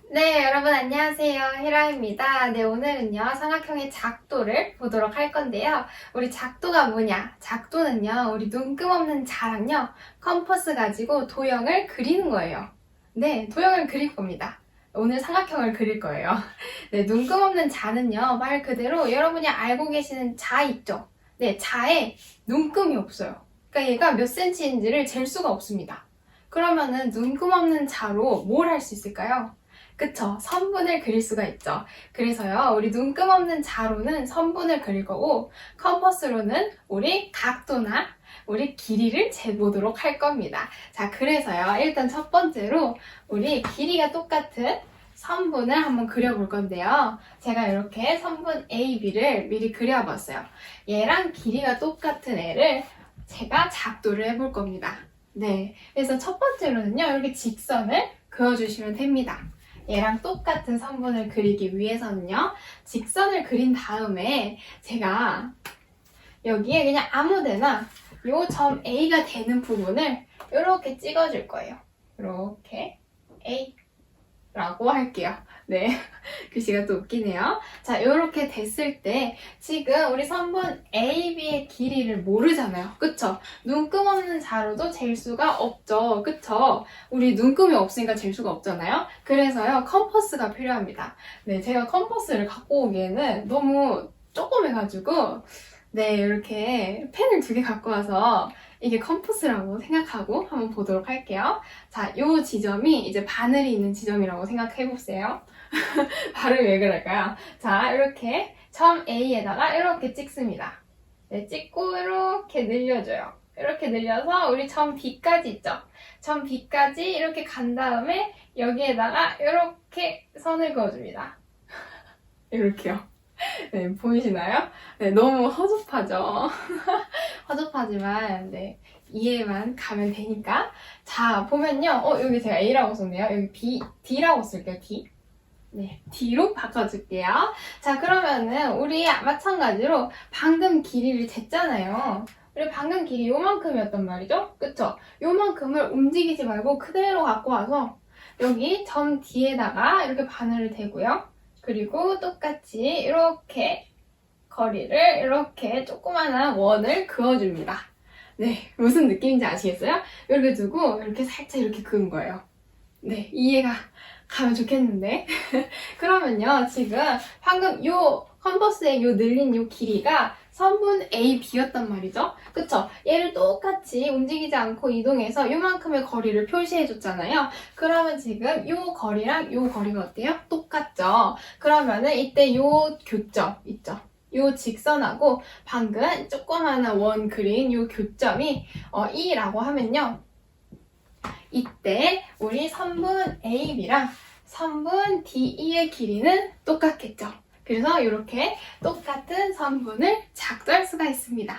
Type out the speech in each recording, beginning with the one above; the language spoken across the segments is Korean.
네, 여러분 안녕하세요. 헤라입니다. 네, 오늘은요, 삼각형의 작도를 보도록 할 건데요. 우리 작도가 뭐냐? 작도는요, 우리 눈금 없는 자랑요, 컴퍼스 가지고 도형을 그리는 거예요. 네, 도형을 그릴 겁니다. 오늘 삼각형을 그릴 거예요. 네, 눈금 없는 자는요, 말 그대로 여러분이 알고 계시는 자 있죠? 네, 자에 눈금이 없어요. 그러니까 얘가 몇 센치인지를 잴 수가 없습니다. 그러면은 눈금 없는 자로 뭘 할 수 있을까요? 그쵸? 선분을 그릴 수가 있죠. 그래서요, 우리 눈금 없는 자로는 선분을 그릴 거고, 컴퍼스로는 우리 각도나 우리 길이를 재보도록 할 겁니다. 자, 그래서요, 일단 첫 번째로 우리 길이가 똑같은 선분을 한번 그려볼 건데요. 제가 이렇게 선분 A, B를 미리 그려봤어요. 얘랑 길이가 똑같은 애를 제가 작도를 해볼 겁니다. 네. 그래서 첫 번째로는요, 이렇게 직선을 그어주시면 됩니다. 얘랑 똑같은 선분을 그리기 위해서는요, 직선을 그린 다음에 제가 여기에 그냥 아무데나 요 점 A가 되는 부분을 이렇게 찍어줄 거예요. 이렇게 A라고 할게요. 네, 글씨가 또 웃기네요. 자, 이렇게 됐을 때 지금 우리 선분 AB의 길이를 모르잖아요. 그쵸? 눈금 없는 자로도 잴 수가 없죠. 그쵸? 우리 눈금이 없으니까 잴 수가 없잖아요. 그래서요, 컴퍼스가 필요합니다. 네, 제가 컴퍼스를 갖고 오기에는 너무 조그매가지고 네, 이렇게 펜을 2개 갖고 와서 이게 컴퍼스라고 생각하고 한번 보도록 할게요. 자, 요 지점이 이제 바늘이 있는 지점이라고 생각해보세요. 발음이 왜 그럴까요? 자, 이렇게 점 A에다가 이렇게 찍습니다. 네, 찍고 이렇게 늘려줘요. 이렇게 늘려서 우리 점 B까지 있죠? 점 B까지 이렇게 간 다음에 여기에다가 이렇게 선을 그어줍니다. 이렇게요. 네, 보이시나요? 네, 너무 허접하죠? 허접하지만, 네, 이해만 가면 되니까. 자, 보면요. 여기 제가 A라고 썼네요. 여기 B, D라고 쓸게요, D. 네, D로 바꿔줄게요. 자, 그러면은, 우리 마찬가지로 방금 길이를 쟀잖아요. 우리 방금 길이 요만큼이었단 말이죠? 그쵸? 요만큼을 움직이지 말고 그대로 갖고 와서, 여기 점 D에다가 이렇게 바늘을 대고요. 그리고 똑같이 이렇게 거리를 이렇게 조그마한 원을 그어줍니다. 네, 무슨 느낌인지 아시겠어요? 이렇게 두고 이렇게 살짝 이렇게 그은 거예요. 네, 이해가 가면 좋겠는데. 그러면요, 지금 방금 요 컴퍼스의 요 늘린 요 길이가 선분 AB였단 말이죠? 그쵸? 얘를 똑같이 움직이지 않고 이동해서 요만큼의 거리를 표시해줬잖아요. 그러면 지금 요 거리랑 요 거리가 어때요? 똑같죠? 그러면은 이때 요 교점 있죠? 요 직선하고 방금 조그마한 원 그린 요 교점이 E라고 하면요. 이때 우리 선분 AB랑 선분 DE의 길이는 똑같겠죠. 그래서 이렇게 똑같은 선분을 작도할 수가 있습니다.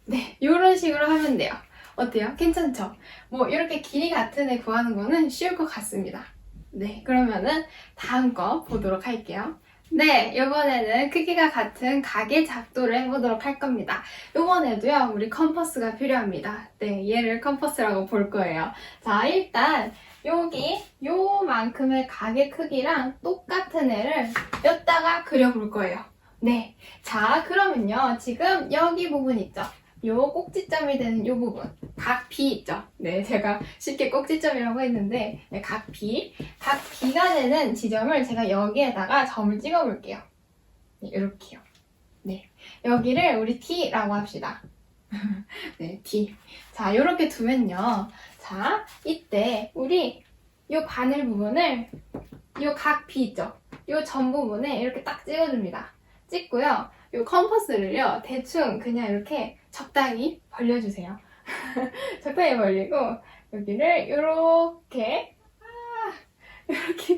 네, 이런 식으로 하면 돼요. 어때요? 괜찮죠? 뭐 이렇게 길이 같은 애 구하는 거는 쉬울 것 같습니다. 네, 그러면은 다음 거 보도록 할게요. 네, 이번에는 크기가 같은 각의 작도를 해보도록 할 겁니다. 이번에도요, 우리 컴퍼스가 필요합니다. 네, 얘를 컴퍼스라고 볼 거예요. 자, 일단 여기 요만큼의 각의 크기랑 똑같은 애를 여기다가 그려볼 거예요. 네, 자, 그러면요, 지금 여기 부분 있죠? 요 꼭지점이 되는 요 부분, 각 B 있죠? 네, 제가 쉽게 꼭지점이라고 했는데, 네, 각 B가 되는 지점을 제가 여기에다가 점을 찍어 볼게요. 네, 이렇게요. 네, 여기를 우리 T라고 합시다. 네, D. 자, 요렇게 두면요. 자, 이때 우리 요 바늘 부분을 요 각 B 있죠? 요 점 부분에 이렇게 딱 찍어줍니다. 찍고요. 요 컴퍼스를요, 대충 그냥 이렇게 적당히 벌려주세요. 적당히 벌리고, 여기를 이렇게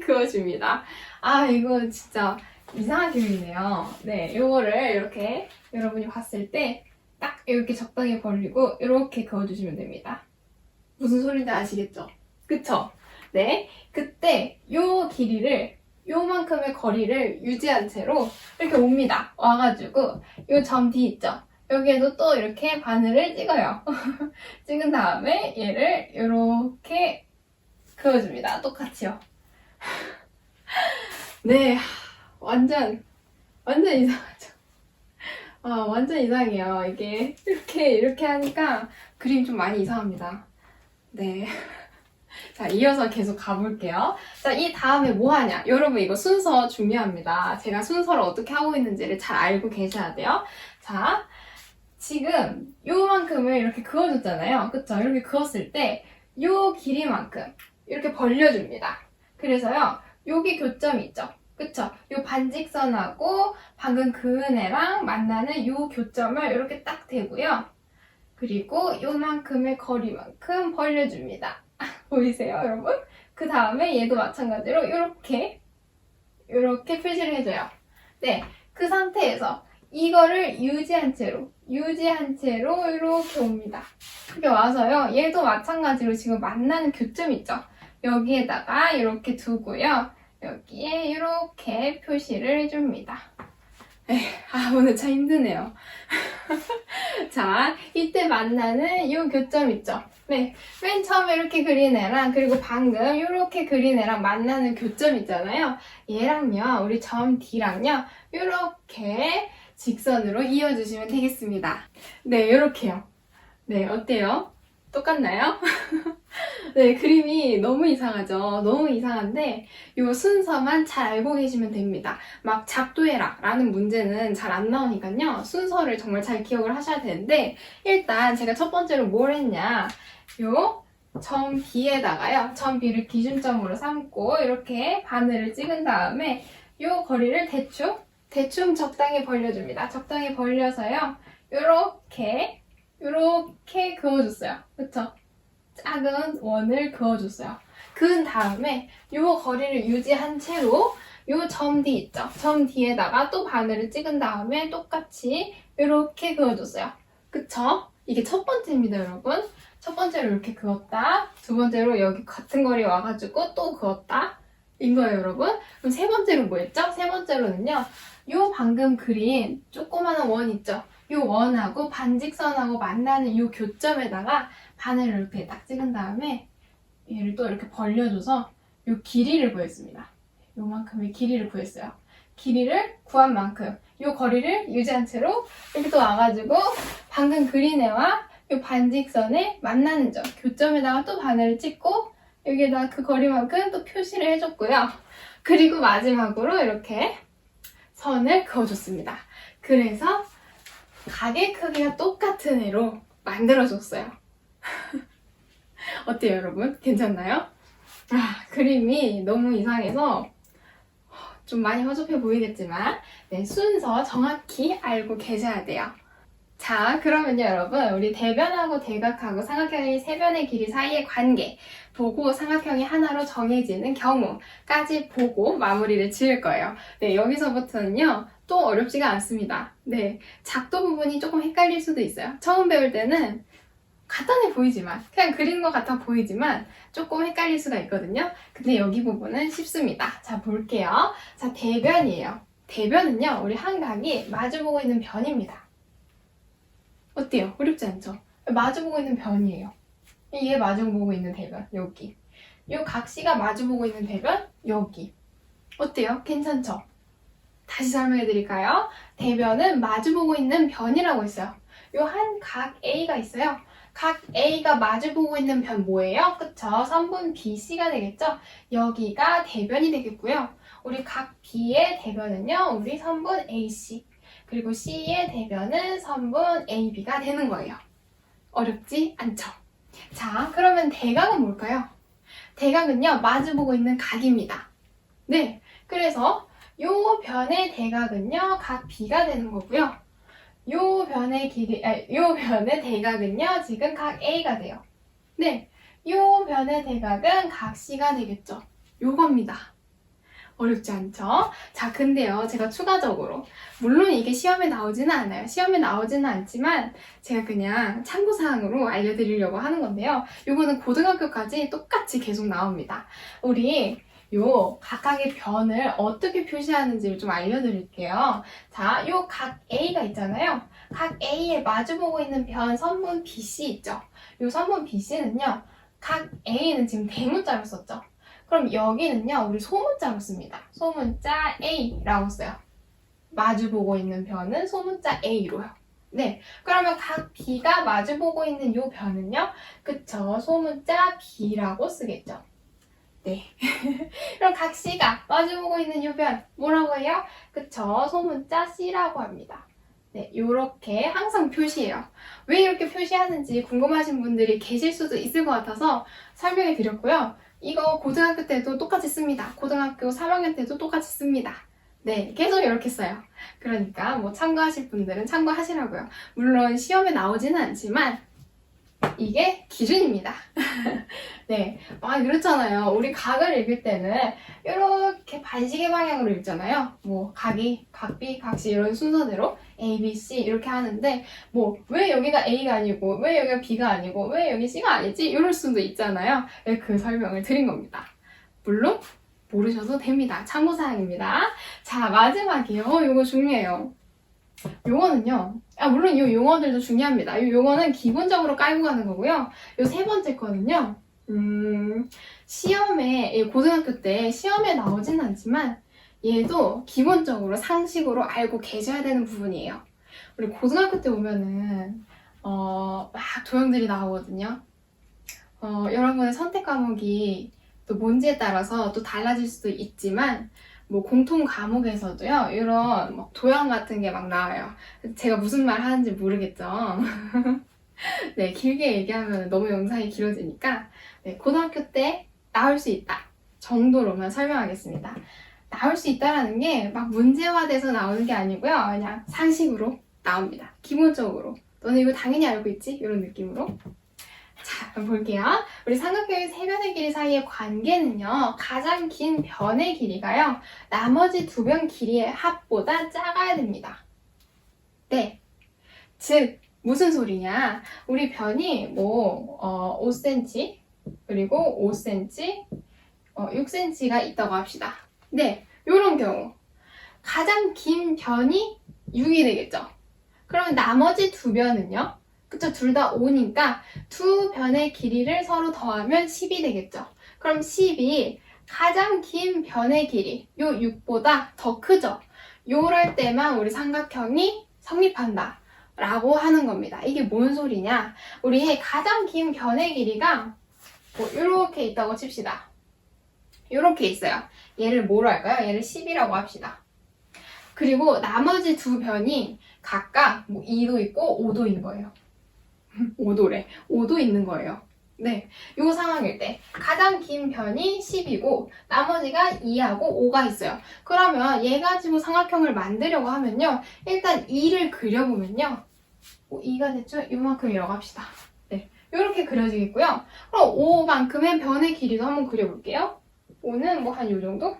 그어줍니다. 아, 이거 진짜 이상하게 그리네요. 네, 요거를 이렇게 여러분이 봤을 때 딱 이렇게 적당히 벌리고 이렇게 그어주시면 됩니다. 무슨 소리인지 아시겠죠? 그쵸? 네, 그때 요 길이를 요만큼의 거리를 유지한 채로 이렇게 옵니다. 와가지고 요 점 D 있죠? 여기에도 또 이렇게 바늘을 찍어요. 찍은 다음에 얘를 이렇게 그어줍니다. 똑같이요. 네, 완전 이상하죠. 완전 이상해요. 이게 이렇게 하니까 그림이 좀 많이 이상합니다. 네. 자, 이어서 계속 가볼게요. 자, 이 다음에 뭐 하냐? 여러분, 이거 순서 중요합니다. 제가 순서를 어떻게 하고 있는지를 잘 알고 계셔야 돼요. 자, 지금 요만큼을 이렇게 그어줬잖아요. 그쵸? 이렇게 그었을 때 요 길이만큼 이렇게 벌려줍니다. 그래서요, 여기 교점이 있죠? 그쵸? 요 반직선하고 방금 그은 애랑 만나는 요 교점을 이렇게 딱 대고요. 그리고 요만큼의 거리만큼 벌려줍니다. 보이세요, 여러분? 그 다음에 얘도 마찬가지로 이렇게 표시를 해줘요. 네, 그 상태에서 이거를 유지한 채로 이렇게 옵니다. 이렇게 와서요, 얘도 마찬가지로 지금 만나는 교점 있죠? 여기에다가 이렇게 두고요, 여기에 이렇게 표시를 해줍니다. 오늘 참 힘드네요. 자, 이때 만나는 이 교점 있죠? 네, 맨 처음에 이렇게 그린 애랑 그리고 방금 이렇게 그린 애랑 만나는 교점 있잖아요. 얘랑요, 우리 점 D랑요, 이렇게 직선으로 이어주시면 되겠습니다. 네, 이렇게요. 네, 어때요? 똑같나요? 네, 그림이 너무 이상하죠? 너무 이상한데 이 순서만 잘 알고 계시면 됩니다. 막 작도해라 라는 문제는 잘 안 나오니까요. 순서를 정말 잘 기억을 하셔야 되는데 일단 제가 첫 번째로 뭘 했냐, 요 점 B에다가요, 점 B를 기준점으로 삼고 이렇게 바늘을 찍은 다음에 요 거리를 대충 적당히 벌려줍니다. 적당히 벌려서요, 요렇게 그어줬어요. 그쵸? 작은 원을 그어줬어요. 그은 다음에 요 거리를 유지한 채로 요 점 D 있죠? 점 D에다가 또 바늘을 찍은 다음에 똑같이 이렇게 그어줬어요. 그쵸? 이게 첫 번째입니다, 여러분. 첫 번째로 이렇게 그었다. 두 번째로 여기 같은 거리 와가지고 또 그었다. 인 거예요, 여러분. 그럼 세 번째로 뭐 했죠? 세 번째로는요, 요 방금 그린 조그마한 원 있죠? 요 원하고 반직선하고 만나는 요 교점에다가 바늘을 이렇게 딱 찍은 다음에 얘를 또 이렇게 벌려줘서 요 길이를 구했습니다. 요만큼의 길이를 구했어요. 길이를 구한 만큼 요 거리를 유지한 채로 이렇게 또 와가지고 방금 그린 애와 요 반직선에 만나는 점 교점에다가 또 바늘을 찍고 여기에다가 그 거리만큼 또 표시를 해줬고요. 그리고 마지막으로 이렇게 선을 그어줬습니다. 그래서 가게 크기가 똑같은 애로 만들어줬어요. 어때요, 여러분? 괜찮나요? 그림이 너무 이상해서 좀 많이 허접해 보이겠지만 네, 순서 정확히 알고 계셔야 돼요. 자, 그러면요, 여러분, 우리 대변하고 대각하고 삼각형의 세 변의 길이 사이의 관계 보고 삼각형이 하나로 정해지는 경우까지 보고 마무리를 지을 거예요. 네, 여기서부터는요, 또 어렵지가 않습니다. 네, 작도 부분이 조금 헷갈릴 수도 있어요. 처음 배울 때는 간단해 보이지만, 그냥 그리는 것 같아 보이지만 조금 헷갈릴 수가 있거든요. 근데 여기 부분은 쉽습니다. 자, 볼게요. 자, 대변이에요. 대변은요, 우리 한각이 마주보고 있는 변입니다. 어때요? 어렵지 않죠? 마주보고 있는 변이에요. 이게 마주보고 있는 대변, 여기. 이 각시가 마주보고 있는 대변, 여기. 어때요? 괜찮죠? 다시 설명해드릴까요? 대변은 마주보고 있는 변이라고 했어요. 이 한 각 A가 있어요. 각 A가 마주보고 있는 변 뭐예요? 그쵸? 선분 BC가 되겠죠? 여기가 대변이 되겠고요. 우리 각 B의 대변은요, 우리 선분 AC. 그리고 C의 대변은 선분 AB가 되는 거예요. 어렵지 않죠? 자, 그러면 대각은 뭘까요? 대각은요, 마주보고 있는 각입니다. 네, 그래서 요 변의 대각은요, 각 B가 되는 거고요. 요 변의 대각은요, 지금 각 A가 돼요. 네, 요 변의 대각은 각 C가 되겠죠. 요겁니다. 어렵지 않죠? 자, 근데요, 제가 추가적으로, 물론 이게 시험에 나오지는 않아요. 시험에 나오지는 않지만, 제가 그냥 참고사항으로 알려드리려고 하는 건데요. 요거는 고등학교까지 똑같이 계속 나옵니다. 우리 요 각각의 변을 어떻게 표시하는지를 좀 알려드릴게요. 자, 요 각 A가 있잖아요. 각 A에 마주보고 있는 변 선분 BC 있죠? 요 선분 BC는요, 각 A는 지금 대문자로 썼죠? 그럼 여기는요, 우리 소문자로 씁니다. 소문자 A라고 써요. 마주보고 있는 변은 소문자 A로요. 네, 그러면 각 B가 마주보고 있는 요 변은요, 그쵸, 소문자 B라고 쓰겠죠. 네. 그럼 각 C가 마주보고 있는 요 변 뭐라고 해요? 그쵸, 소문자 C라고 합니다. 네, 요렇게 항상 표시해요. 왜 이렇게 표시하는지 궁금하신 분들이 계실 수도 있을 것 같아서 설명해 드렸고요. 이거 고등학교 때도 똑같이 씁니다. 고등학교 3학년 때도 똑같이 씁니다. 네, 계속 이렇게 써요. 그러니까 뭐 참고하실 분들은 참고하시라고요. 물론 시험에 나오지는 않지만 이게 기준입니다. 네, 그렇잖아요. 우리 각을 읽을 때는 이렇게 반시계 방향으로 읽잖아요. 뭐 각이, 각B, 각C 이런 순서대로 A, B, C 이렇게 하는데 뭐 왜 여기가 A가 아니고 왜 여기가 B가 아니고 왜 여기 C가 아니지? 이럴 수도 있잖아요. 네, 그 설명을 드린 겁니다. 물론 모르셔도 됩니다. 참고사항입니다. 자, 마지막이요. 이거 중요해요. 용어는요. 물론 이 용어들도 중요합니다. 이 용어는 기본적으로 깔고 가는 거고요. 이 세 번째 거는요. 시험에, 고등학교 때 시험에 나오진 않지만 얘도 기본적으로 상식으로 알고 계셔야 되는 부분이에요. 우리 고등학교 때 오면은 막 도형들이 나오거든요. 여러분의 선택 과목이 또 뭔지에 따라서 또 달라질 수도 있지만 뭐 공통 과목에서도요 이런 막 도형 같은 게 막 나와요. 제가 무슨 말 하는지 모르겠죠. 네, 길게 얘기하면 너무 영상이 길어지니까 네, 고등학교 때 나올 수 있다 정도로만 설명하겠습니다. 나올 수 있다라는 게 막 문제화돼서 나오는 게 아니고요, 그냥 상식으로 나옵니다. 기본적으로 너는 이거 당연히 알고 있지? 이런 느낌으로. 자, 그럼 볼게요. 우리 삼각형의 세 변의 길이 사이의 관계는요, 가장 긴 변의 길이가요, 나머지 두 변 길이의 합보다 작아야 됩니다. 네. 즉, 무슨 소리냐? 우리 변이 뭐, 5cm, 그리고 5cm, 6cm가 있다고 합시다. 네. 요런 경우. 가장 긴 변이 6이 되겠죠? 그러면 나머지 두 변은요? 그쵸? 둘 다 5니까 두 변의 길이를 서로 더하면 10이 되겠죠. 그럼 10이 가장 긴 변의 길이, 요 6보다 더 크죠. 요럴 때만 우리 삼각형이 성립한다 라고 하는 겁니다. 이게 뭔 소리냐? 우리 가장 긴 변의 길이가 뭐 요렇게 있다고 칩시다. 요렇게 있어요. 얘를 뭐로 할까요? 얘를 10이라고 합시다. 그리고 나머지 두 변이 각각 뭐 2도 있고 5도 있는 거예요. 5도래. 5도 있는 거예요. 네. 요 상황일 때 가장 긴 변이 10이고 나머지가 2하고 5가 있어요. 그러면 얘 가지고 삼각형을 만들려고 하면요. 일단 2를 그려보면요. 2가 됐죠? 요만큼이라고 합시다. 네. 요렇게 그려지겠고요. 그럼 5만큼의 변의 길이도 한번 그려볼게요. 5는 뭐 한 요 정도?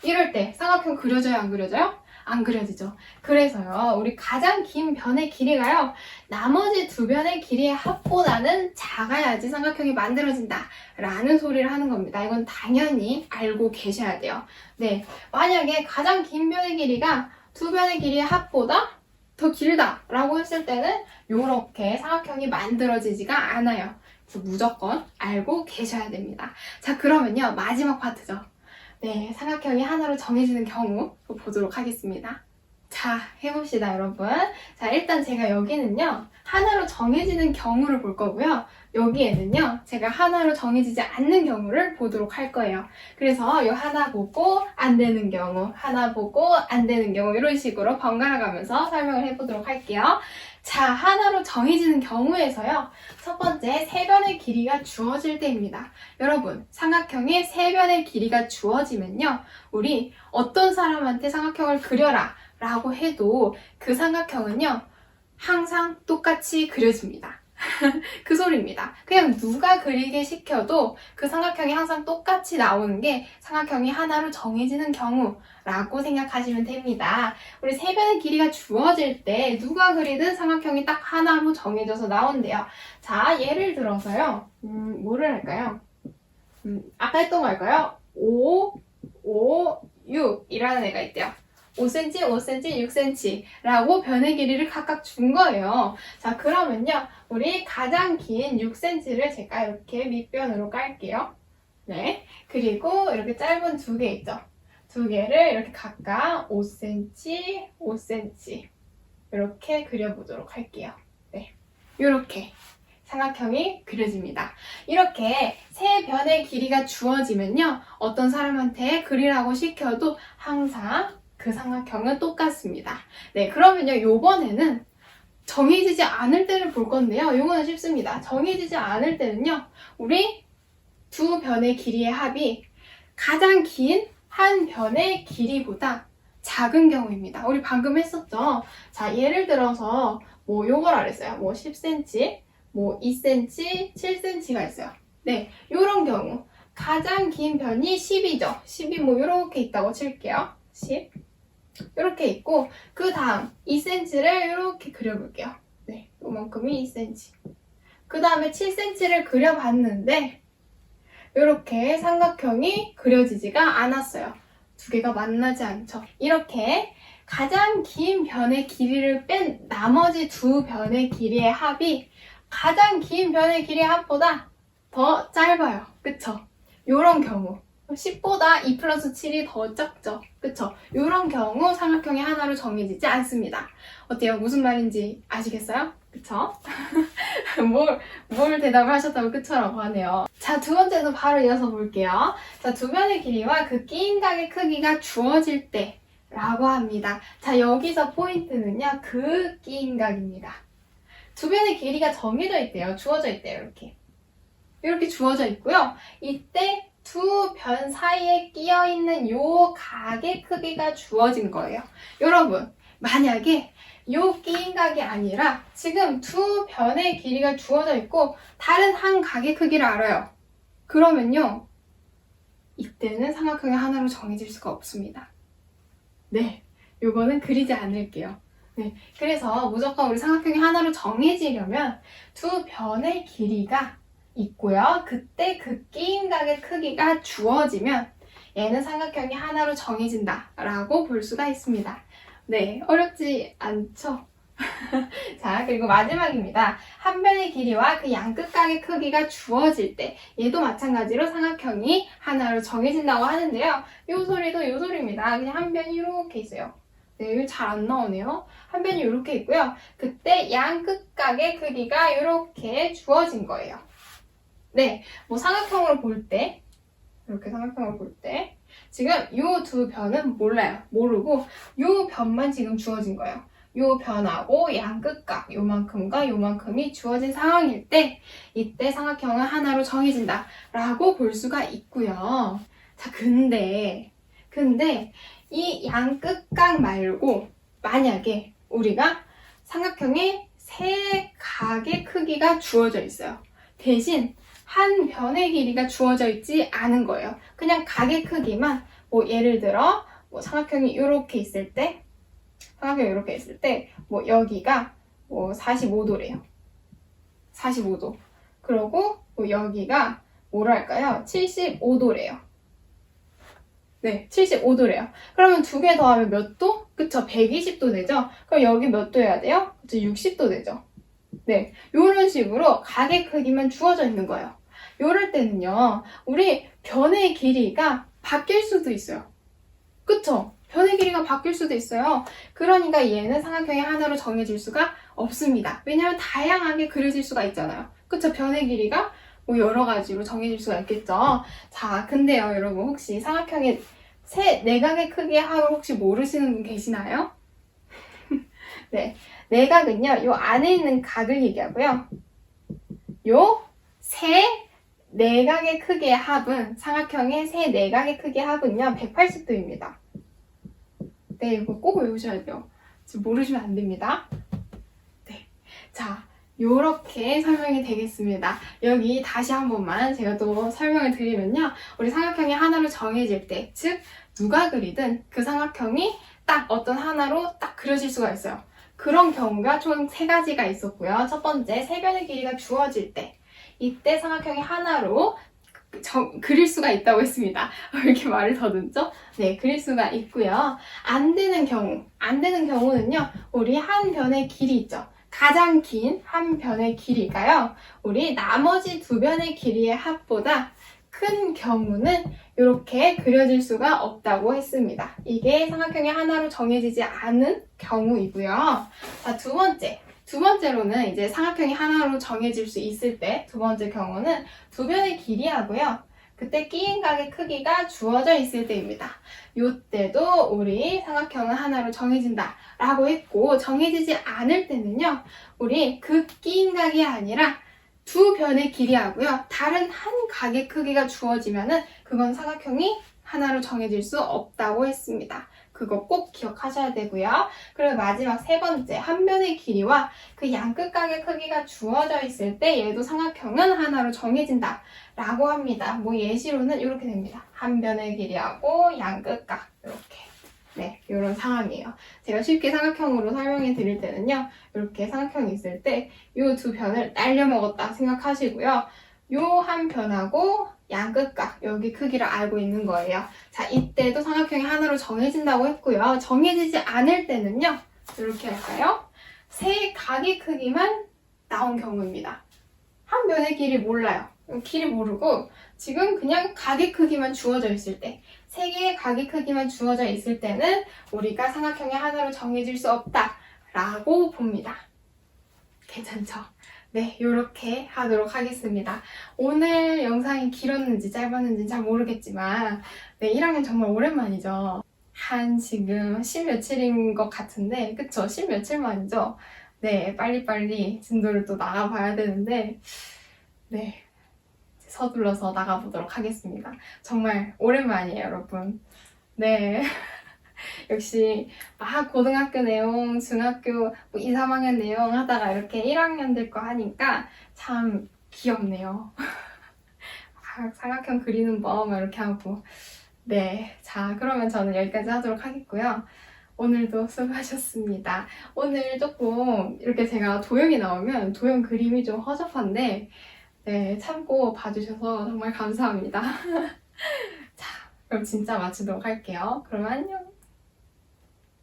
이럴 때 삼각형 그려져요? 안 그려져요? 안 그려지죠. 그래서요, 우리 가장 긴 변의 길이가요, 나머지 두 변의 길이의 합보다는 작아야지 삼각형이 만들어진다 라는 소리를 하는 겁니다. 이건 당연히 알고 계셔야 돼요. 네, 만약에 가장 긴 변의 길이가 두 변의 길이의 합보다 더 길다 라고 했을 때는 이렇게 삼각형이 만들어지지가 않아요. 그래서 무조건 알고 계셔야 됩니다. 자, 그러면요, 마지막 파트죠. 네, 삼각형이 하나로 정해지는 경우 보도록 하겠습니다. 자, 해봅시다, 여러분. 자, 일단 제가 여기는요, 하나로 정해지는 경우를 볼 거고요. 여기에는요, 제가 하나로 정해지지 않는 경우를 보도록 할 거예요. 그래서 이 하나 보고 안 되는 경우, 하나 보고 안 되는 경우, 이런 식으로 번갈아 가면서 설명을 해보도록 할게요. 자, 하나로 정해지는 경우에서요, 첫 번째, 세 변의 길이가 주어질 때입니다. 여러분, 삼각형의 세 변의 길이가 주어지면요, 우리 어떤 사람한테 삼각형을 그려라 라고 해도 그 삼각형은요, 항상 똑같이 그려집니다. 그 소리입니다. 그냥 누가 그리게 시켜도 그 삼각형이 항상 똑같이 나오는 게 삼각형이 하나로 정해지는 경우라고 생각하시면 됩니다. 우리 세 변의 길이가 주어질 때 누가 그리든 삼각형이 딱 하나로 정해져서 나온대요. 자, 예를 들어서요. 뭐를 할까요? 아까 했던 거 할까요? 5, 5, 6 이라는 애가 있대요. 5cm, 5cm, 6cm라고 변의 길이를 각각 준 거예요. 자, 그러면요. 우리 가장 긴 6cm를 제가 이렇게 밑변으로 깔게요. 네. 그리고 이렇게 짧은 두 개 있죠. 두 개를 이렇게 각각 5cm, 5cm 이렇게 그려보도록 할게요. 네. 이렇게 삼각형이 그려집니다. 이렇게 세 변의 길이가 주어지면요. 어떤 사람한테 그리라고 시켜도 항상 그 삼각형은 똑같습니다. 네, 그러면요. 요번에는 정해지지 않을 때를 볼 건데요. 요거는 쉽습니다. 정해지지 않을 때는요. 우리 두 변의 길이의 합이 가장 긴 한 변의 길이보다 작은 경우입니다. 우리 방금 했었죠? 자, 예를 들어서 뭐 요걸 알았어요. 뭐 10cm, 뭐 2cm, 7cm가 있어요. 네, 요런 경우 가장 긴 변이 10이죠. 10이 뭐 요렇게 있다고 칠게요. 10 요렇게 있고 그 다음 2cm를 요렇게 그려볼게요. 네, 요만큼이 2cm. 그 다음에 7cm를 그려봤는데 이렇게 삼각형이 그려지지가 않았어요. 두 개가 만나지 않죠. 이렇게 가장 긴 변의 길이를 뺀 나머지 두 변의 길이의 합이 가장 긴 변의 길이의 합보다 더 짧아요. 그쵸? 요런 경우 10보다 2 플러스 7이 더 적죠. 그쵸? 요런 경우 삼각형이 하나로 정해지지 않습니다. 어때요? 무슨 말인지 아시겠어요? 그쵸? 뭘 대답을 하셨다고 그처라고 하네요. 자, 두 번째도 바로 이어서 볼게요. 자, 두 변의 길이와 그 끼인각의 크기가 주어질 때 라고 합니다. 자, 여기서 포인트는요. 그 끼인각입니다. 두 변의 길이가 정해져 있대요. 주어져 있대요. 이렇게 주어져 있고요. 이때 두 변 사이에 끼어 있는 요 각의 크기가 주어진 거예요. 여러분, 만약에 요 끼인각이 아니라 지금 두 변의 길이가 주어져 있고 다른 한 각의 크기를 알아요. 그러면요. 이때는 삼각형이 하나로 정해질 수가 없습니다. 네, 요거는 그리지 않을게요. 네, 그래서 무조건 우리 삼각형이 하나로 정해지려면 두 변의 길이가 있고요. 그때 그 끼인각의 크기가 주어지면 얘는 삼각형이 하나로 정해진다 라고 볼 수가 있습니다. 네, 어렵지 않죠? 자, 그리고 마지막입니다. 한 변의 길이와 그 양끝각의 크기가 주어질 때 얘도 마찬가지로 삼각형이 하나로 정해진다고 하는데요. 요 소리도 요 소리입니다. 그냥 한 변이 이렇게 있어요. 네, 이거 잘 안 나오네요. 한 변이 이렇게 있고요. 그때 양끝각의 크기가 이렇게 주어진 거예요. 네, 뭐 삼각형으로 볼 때, 이렇게 삼각형으로 볼 때, 지금 요 두 변은 몰라요. 모르고 요 변만 지금 주어진 거예요. 요 변하고 양끝각 요만큼과 요만큼이 주어진 상황일 때 이때 삼각형은 하나로 정해진다 라고 볼 수가 있고요. 자, 근데 이 양끝각 말고 만약에 우리가 삼각형의 세 각의 크기가 주어져 있어요. 대신 한 변의 길이가 주어져 있지 않은 거예요. 그냥 각의 크기만 뭐 예를 들어 뭐 삼각형이 이렇게 있을 때 뭐 여기가 뭐 45도래요. 45도. 그리고 뭐 여기가 뭐랄까요? 75도래요. 네, 75도래요. 그러면 두 개 더하면 몇 도? 그쵸, 120도 되죠? 그럼 여기 몇 도 해야 돼요? 그쵸, 60도 되죠? 네, 이런 식으로 각의 크기만 주어져 있는 거예요. 이럴 때는요, 우리 변의 길이가 바뀔 수도 있어요. 그쵸? 변의 길이가 바뀔 수도 있어요. 그러니까 얘는 삼각형이 하나로 정해질 수가 없습니다. 왜냐면 다양하게 그려질 수가 있잖아요. 그쵸? 변의 길이가 뭐 여러 가지로 정해질 수가 있겠죠. 자, 근데요, 여러분 혹시 삼각형의 내각의 크기의 합을 혹시 모르시는 분 계시나요? 네, 내각은요, 요 안에 있는 각을 얘기하고요. 요 세 내각의 크기의 합은 삼각형의 세 내각의 크기의 합은요, 180도입니다. 네, 이거 꼭 외우셔야 돼요. 지금 모르시면 안 됩니다. 네, 자, 요렇게 설명이 되겠습니다. 여기 다시 한 번만 제가 또 설명을 드리면요. 우리 삼각형이 하나로 정해질 때, 즉 누가 그리든 그 삼각형이 딱 어떤 하나로 딱 그려질 수가 있어요. 그런 경우가 총 3가지가 있었고요. 첫 번째, 세 변의 길이가 주어질 때, 이때 삼각형이 하나로 그릴 수가 있다고 했습니다. 왜 이렇게 말을 더듬죠? 네, 그릴 수가 있고요. 안 되는 경우는요. 우리 한 변의 길이 있죠. 가장 긴 한 변의 길이가요. 우리 나머지 두 변의 길이의 합보다 큰 경우는 이렇게 그려질 수가 없다고 했습니다. 이게 삼각형이 하나로 정해지지 않은 경우이고요. 자, 두 번째로는 이제 삼각형이 하나로 정해질 수 있을 때 두 번째 경우는 두 변의 길이하고요. 그때 끼인 각의 크기가 주어져 있을 때입니다. 이때도 우리 삼각형은 하나로 정해진다 라고 했고, 정해지지 않을 때는요, 우리 그 끼인 각이 아니라 두 변의 길이하고요, 다른 한 각의 크기가 주어지면은 그건 삼각형이 하나로 정해질 수 없다고 했습니다. 그거 꼭 기억하셔야 되고요. 그리고 마지막 세 번째, 한 변의 길이와 그 양끝각의 크기가 주어져 있을 때 얘도 삼각형은 하나로 정해진다 라고 합니다. 뭐 예시로는 이렇게 됩니다. 한 변의 길이하고 양끝각 이렇게. 네, 이런 상황이에요. 제가 쉽게 삼각형으로 설명해 드릴 때는요, 이렇게 삼각형이 있을 때 이 두 변을 날려먹었다 생각하시고요. 요 한 변하고 양끝각 여기 크기를 알고 있는 거예요. 자, 이때도 삼각형이 하나로 정해진다고 했고요. 정해지지 않을 때는요, 이렇게 할까요? 세 각의 크기만 나온 경우입니다. 한 변의 길이 몰라요. 길이 모르고 지금 그냥 각의 크기만 주어져 있을 때, 세 개의 각의 크기만 주어져 있을 때는 우리가 삼각형이 하나로 정해질 수 없다 라고 봅니다. 괜찮죠? 네, 이렇게 하도록 하겠습니다. 오늘 영상이 길었는지 짧았는지 잘 모르겠지만, 네, 1학년 정말 오랜만이죠. 한 지금 10며칠인 것 같은데, 그쵸? 10며칠 만이죠? 네, 빨리빨리 진도를 또 나가봐야 되는데, 네, 서둘러서 나가보도록 하겠습니다. 정말 오랜만이에요, 여러분. 네. 역시 막 고등학교 내용, 중학교 뭐 2, 3학년 내용 하다가 이렇게 1학년들 거 하니까 참 귀엽네요. 삼각형 그리는 법 이렇게 하고. 네, 자, 그러면 저는 여기까지 하도록 하겠고요. 오늘도 수고하셨습니다. 오늘 조금 이렇게 제가 도형이 나오면 도형 그림이 좀 허접한데, 네, 참고 봐주셔서 정말 감사합니다. 자, 그럼 진짜 마치도록 할게요. 그럼 안녕.